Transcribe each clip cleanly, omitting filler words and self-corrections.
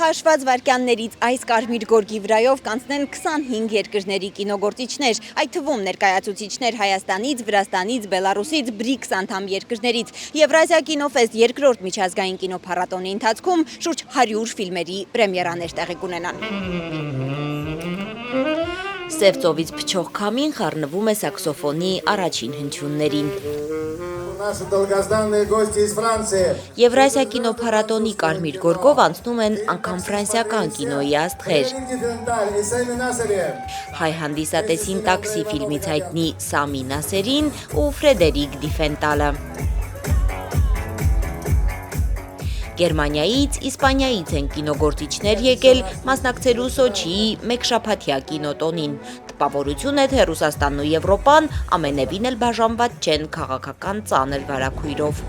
Հաշված վայրկյաններից այս կարմիր գորգի վրայով կանցնեն 25 երկրների կինոգործիչներ, այդ թվում ներկայացուցիչներ Հայաստանից, Վրաստանից, Բելարուսից, BRICS անդամ երկրներից։ Եվրասիա կինոֆեստ երկրորդ միջազգային կինոփառատոնի ընթացքում շուրջ 100 ֆիլմերի պրեմիերաներ տեղի կունենան։ Սև ծովից փչող քամին խառնվում է սաքսոֆոնի առաջին հնչյուններին։ Եվրասիա կինոփառատոնի կարմիր գորգով անցնում են անգամ ֆրանսիական կինոյի աստղեր։ Հայ հանդիսատեսին տաքսի ֆիլմից հայտնի Սամի Նասերին ու Ֆրեդերիկ Դիֆենտալը։ Գերմանիայից, Իսպանիայից են կինոգործիչներ եկել մասնակցելու Սոչիի մեկշաբաթյա կինոտոնին։ Տպավորություն է, թե Ռուսաստանն ու Եվրոպան ամենևին էլ բաժանված չեն քաղաքական ծանր վարագույրով։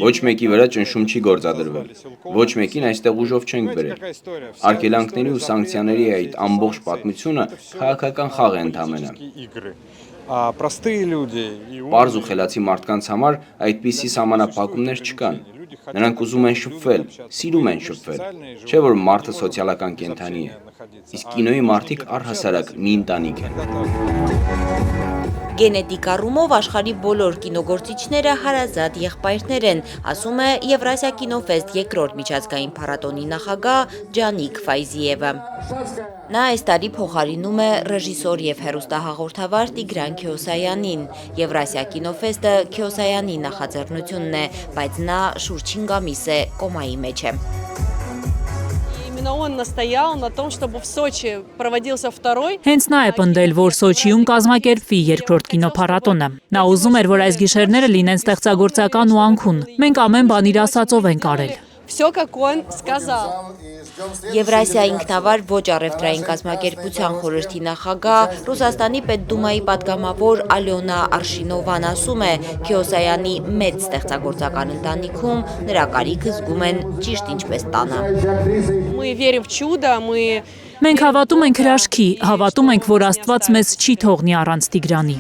Ոչ մեկի վրա ճնշում չի գործադրվել, ոչ մեկին այստեղ ուժով չենք բերել։ Արգելանքների ու սանկցիաների այդ ամբողջ պատմությունը քաղաքական խաղ է ընդամենը։ Պարզ ու խելացի մարդկանց համար այդպիսի սահմանափակումներ չկան։ Նրանք ուզում են շփվել, սիրում են շփվել, չէ՞ որ մարդը սոցիալական կենդանի է։ Իսկ կինոյի մարդիկ առհասարակ մի ընտանիք են։ Գենետիկ առումով աշխարհի բոլոր կինոգործիչները հարազատ եղբայրներ են, ասում է Եվրասիա կինոֆեստ երկրորդ միջազգային փառատոնի նախագահ Ջանիկ Ֆայզիևը։ Նա այս տարի փոխարինում է ռեժիսոր եւ հեռուստահաղորդավար Տիգրան Քյոսայանին։ Եվրասիա կինոֆեստը Քյոսայանի նախաձեռնությունն է, բայց նա շուրջ 5 ամիս է կոմայի մեջ է։ Հենց նա է պնդել, որ Սոչիում կազմակերպվի երկրորդ կինոփառատոնը։ Նա ուզում էր, որ այս գիշերները լինեն ստեղծագործական ու անքուն։ Մենք ամեն բան իր ասածով ենք արել։ Եվրասիա ինքնավար ոչ առևտրային կազմակերպության խորհրդի նախագահ Ռուսաստանի Պետդումայի պատգամավոր Ալյոնա Արշինովան ասում է, Քյոսայանի մեծ ստեղծագործական ընտանիքում նրա կարիքը զգում են ճիշտ ինչպես տանը։ Մենք հավատում ենք հրաշքի, հավատում ենք, որ Աստված մեզ չի թողնի առանց Տիգրանի։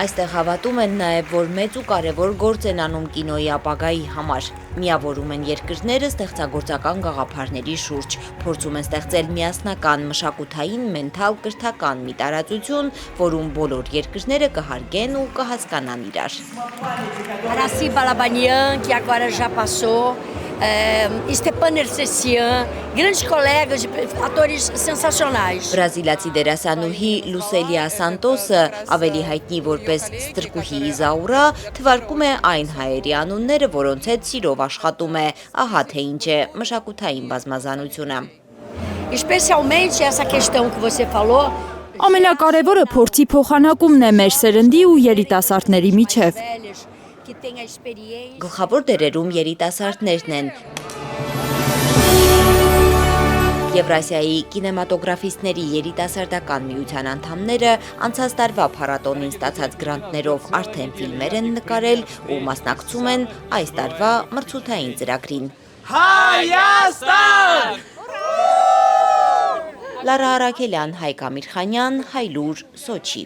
Այստեղ հավատում են նաև, որ մեծ ու կարևոր գործ են անում կինոյի ապագայի համար։ Միավորում են երկրները ստեղծագործական գաղափարների շուրջ, փորձում են ստեղծել միասնական, մշակութային, մենթալ, կրթական մի տարածություն, որում բոլոր երկրները կհարգեն ու կհասկանան իրար։ Բրազիլացի դերասանուհի Լուսելիա Սանտոսը, ավելի հայտնի որպես Ստրկուհի Իզաուրա, թվարկում է այն հայերի անունները, որոնց հետ սիրով աշխատում է, ահա թե ինչ է մշակութային բազմազանությունը։ Ամենակարևորը փորձի փոխանակումն է մեր սերնդի ու երիտասարդների միջև։ Գլխավոր դերերում երիտասարդներն են։ Եվրասիայի կինեմատոգրաֆիստների երիտասարդական միության անդամները անցած տարվա փառատոնին ստացած գրանտներով արդեն ֆիլմեր են նկարել ու մասնակցում են այս տարվա մրցութային ծրագրին։ Հայաստան! Լարա Արաքելյան, Հայկ Ամիրխանյան, Հայլուր, Սոչի։